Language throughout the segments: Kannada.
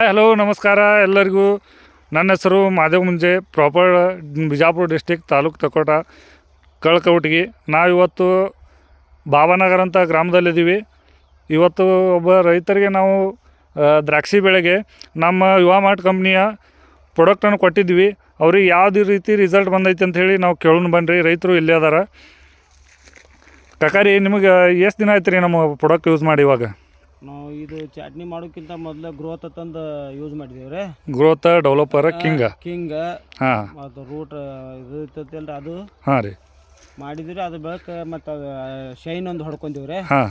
ಹಲೋ ನಮಸ್ಕಾರ ಎಲ್ಲರಿಗೂ. ನನ್ನ ಹೆಸರು ಮಾದೇವ್ ಮುಂಜೆ, ಪ್ರಾಪರ್ ಬಿಜಾಪುರ ಡಿಸ್ಟಿಕ್, ತಾಲೂಕು ತಕೋಟ, ಕಳ್ಕವಟಗಿ. ನಾವಿವತ್ತು ಬಾಬಾನಗರ ಅಂತ ಗ್ರಾಮದಲ್ಲಿದ್ದೀವಿ. ಇವತ್ತು ಒಬ್ಬ ರೈತರಿಗೆ ನಾವು ದ್ರಾಕ್ಷಿ ಬೆಳೆಗೆ ನಮ್ಮ ಯುವ ಮಾರ್ಟ್ ಕಂಪ್ನಿಯ ಪ್ರಾಡಕ್ಟನ್ನು ಕೊಟ್ಟಿದ್ವಿ. ಅವ್ರಿಗೆ ಯಾವುದೇ ರೀತಿ ರಿಸಲ್ಟ್ ಬಂದೈತೆ ಅಂತ ಹೇಳಿ ನಾವು ಕೇಳೋಣ ಬನ್ನಿರಿ. ರೈತರು ಇಲ್ಲೇ ಅದಾರ. ಕಕಾರಿ, ನಿಮಗೆ ಎಷ್ಟು ದಿನ ಆಯ್ತು ರೀ ನಮ್ಮ ಪ್ರಾಡಕ್ಟ್ ಯೂಸ್ ಮಾಡಿ? ಇವಾಗ ನಾವು ಇದು ಚಟ್ನಿ ಮಾಡೋಕ್ಕಿಂತ ಮೊದಲು ಗ್ರೋತ್ ತಂದು ಯೂಸ್ ಮಾಡಿದ್ದೀವಿ ರೀ. ಗ್ರೋತ್ ಡೆವಲಪರ್ ಕಿಂಗ್ ಹಾಂ, ಅದು ರೂಟ್ ಇದು ಇರ್ತೈತಲ್ಲ ಅದು ಹಾಂ ರೀ ಮಾಡಿದ್ವಿ. ಅದು ಬೆಳಕ್ಕೆ ಮತ್ತು ಅದು ಶೈನ್ ಒಂದು ಹೊಡ್ಕೊಂತೀವಿ ರೀ. ಹಾಂ,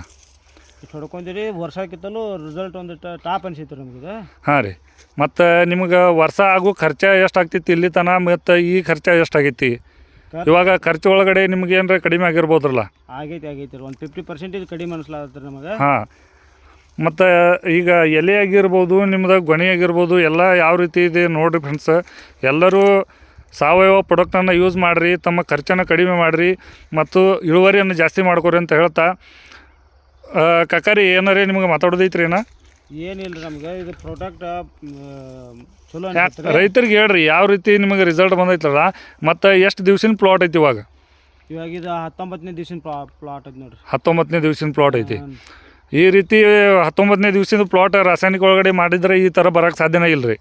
ಹೊಡ್ಕೊಂತೀವಿ. ವರ್ಷಕ್ಕಿಂತಲೂ ರಿಸಲ್ಟ್ ಒಂದಿಟ್ಟು ಟಾಪ್ ಅನಿಸಿತ್ತು ನಮಗೆ. ಹಾಂ ರೀ. ಮತ್ತು ನಿಮ್ಗೆ ವರ್ಷ ಆಗೋ ಖರ್ಚ ಎಷ್ಟು ಆಗ್ತೈತಿ ಇಲ್ಲಿ ತನ, ಮತ್ತು ಈ ಖರ್ಚು ಎಷ್ಟಾಗೈತಿ? ಇವಾಗ ಖರ್ಚು ಒಳಗಡೆ ನಿಮ್ಗೆ ಏನಾರ ಕಡಿಮೆ ಆಗಿರ್ಬೋದ್ರಲ್ಲ? ಆಗೈತಿ ರೀ. ಒಂದು 50% ಕಡಿಮೆ ಅನಿಸ್ಲಾಗತ್ತೆ ರೀ ನಮಗೆ. ಹಾಂ, ಮತ್ತು ಈಗ ಎಲೆ ಆಗಿರ್ಬೋದು, ನಿಮ್ದು ಗೊನೆ ಆಗಿರ್ಬೋದು, ಎಲ್ಲ ಯಾವ ರೀತಿ ಇದೆ ನೋಡಿರಿ ಫ್ರೆಂಡ್ಸ್. ಎಲ್ಲರೂ ಸಾವಯವ ಪ್ರಾಡಕ್ಟನ್ನು ಯೂಸ್ ಮಾಡಿರಿ, ತಮ್ಮ ಖರ್ಚನ್ನು ಕಡಿಮೆ ಮಾಡಿರಿ ಮತ್ತು ಇಳುವರಿಯನ್ನು ಜಾಸ್ತಿ ಮಾಡ್ಕೊರಿ ಅಂತ ಹೇಳ್ತಾ, ಕಕಾರಿ ಏನಾರೇ ನಿಮ್ಗೆ ಮಾತಾಡೋದೈತ್ರಿ? ಏನಿಲ್ಲ ನಮ್ಗೆ ಇದು ಪ್ರಾಡಕ್ಟ್ ಚಲೋ ರೈತರಿಗೆ ಹೇಳ್ರಿ ಯಾವ ರೀತಿ ನಿಮಗೆ ರಿಸಲ್ಟ್ ಬಂದೈತಲ್ಲ, ಮತ್ತು ಎಷ್ಟು ದಿವ್ಸಿನ ಪ್ಲಾಟ್ ಐತಿ ಇವಾಗ? ಇವಾಗ ಇದು 19ನೇ ದಿವ್ಸಿನ ಪ್ಲಾಟ್ ಐತಿ ನೋಡ್ರಿ. 19ನೇ ದಿವ್ಸಿನ ಪ್ಲಾಟ್ ಐತಿ. ಈ ರೀತಿ 19ನೇ ದಿವ್ಸದ ಪ್ಲಾಟ್ ರಾಸಾಯನಿಕ ಒಳಗಡೆ ಮಾಡಿದ್ರೆ ಈ ಥರ ಬರೋಕ್ಕೆ ಸಾಧ್ಯನೇ ಇಲ್ಲ ರೀ.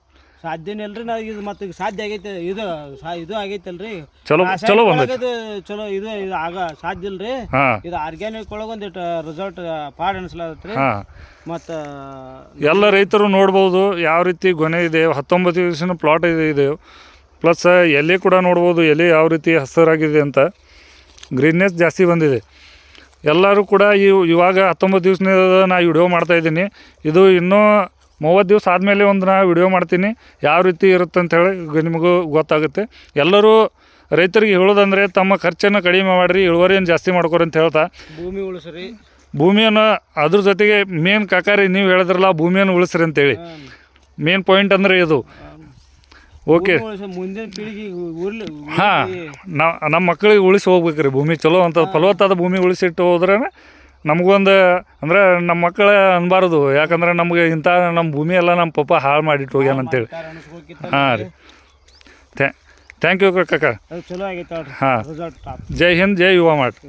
ಸಾಧ್ಯನೇ ಇಲ್ರಿ. ನಾವು ಇದು ಮತ್ತು ಸಾಧ್ಯ ಆಗೈತೆ. ಇದು ಆಗೈತಲ್ರಿ, ಚಲೋ ಬಂದೈತೆ. ಚಲೋ ಇದು ಆಗ ಸಾಧ್ಯ ಇಲ್ರಿ. ಇದು ಆರ್ಗ್ಯಾನಿಕ್ ಒಳಗೊಂದಿಟ್ಟು ರಿಸಲ್ಟ್ ಪಾಡ್ ಅನಿಸ್ಲಾಗತ್ತೆ. ಮತ್ತು ಎಲ್ಲ ರೈತರು ನೋಡ್ಬೋದು ಯಾವ ರೀತಿ ಗೊನೆ ಇದೆ. 19 ದಿವಸನ ಪ್ಲಾಟ್ ಇದೆ. ಪ್ಲಸ್ ಎಲೆ ಕೂಡ ನೋಡ್ಬೋದು, ಎಲೆ ಯಾವ ರೀತಿ ಹಸಿರಾಗಿದೆ ಅಂತ, ಗ್ರೀನ್ನೆಸ್ ಜಾಸ್ತಿ ಬಂದಿದೆ. ಎಲ್ಲರೂ ಕೂಡ ಇವಾಗ 19 ದಿವ್ಸದ ನಾ ವಿಡಿಯೋ ಮಾಡ್ತಾಯಿದ್ದೀನಿ. ಇದು ಇನ್ನೂ 30 ದಿವಸ ಆದಮೇಲೆ ಒಂದು ನಾ ವಿಡಿಯೋ ಮಾಡ್ತೀನಿ, ಯಾವ ರೀತಿ ಇರುತ್ತೆ ಅಂಥೇಳಿ ನಿಮಗೂ ಗೊತ್ತಾಗುತ್ತೆ. ಎಲ್ಲರೂ ರೈತರಿಗೆ ಹೇಳೋದಂದರೆ ತಮ್ಮ ಖರ್ಚನ್ನು ಕಡಿಮೆ ಮಾಡಿರಿ, ಇಳುವರಿಯನ್ನು ಜಾಸ್ತಿ ಮಾಡ್ಕೊರಿ ಅಂತ ಹೇಳ್ತಾ, ಭೂಮಿ ಉಳಿಸ್ರಿ. ಭೂಮಿಯನ್ನು ಅದ್ರ ಜೊತೆಗೆ ಮೇನ್ ಕಕಾರಿ ನೀವು ಹೇಳಿದ್ರಲ್ಲ, ಭೂಮಿಯನ್ನು ಉಳಿಸ್ರಿ ಅಂತೇಳಿ ಮೇನ್ ಪಾಯಿಂಟ್ ಅಂದರೆ ಇದು. ಓಕೆ, ಮುಂದಿನ ಪೀಳಿಗೆ ಹಾಂ, ನಮ್ಮ ಮಕ್ಕಳಿಗೆ ಉಳಿಸಿ ಹೋಗ್ಬೇಕ್ರಿ ಭೂಮಿ. ಚಲೋ ಅಂತ ಫಲವತ್ತಾದ ಭೂಮಿ ಉಳಿಸಿಟ್ಟು ಹೋದ್ರೆ ನಮಗೊಂದು ಅಂದ್ರೆ ನಮ್ಮ ಮಕ್ಕಳ ಅನ್ಬಾರ್ದು, ಯಾಕಂದ್ರೆ ನಮಗೆ ಇಂಥ ನಮ್ಮ ಭೂಮಿ ಎಲ್ಲ ನಮ್ಮ ಪಪ್ಪ ಹಾಳು ಮಾಡಿಟ್ಟು ಹೋಗ್ಯಾನ ಅಂತೇಳಿ. ಹಾಂ ರೀ, ಥ್ಯಾಂಕ್ ಯು ಕಕ್ಕ. ಚಲೋ ಆಗೈತೆ. ಹಾಂ, ಜೈ ಹಿಂದ್, ಜೈ ಯುವ ಮಾರ್ಟ್.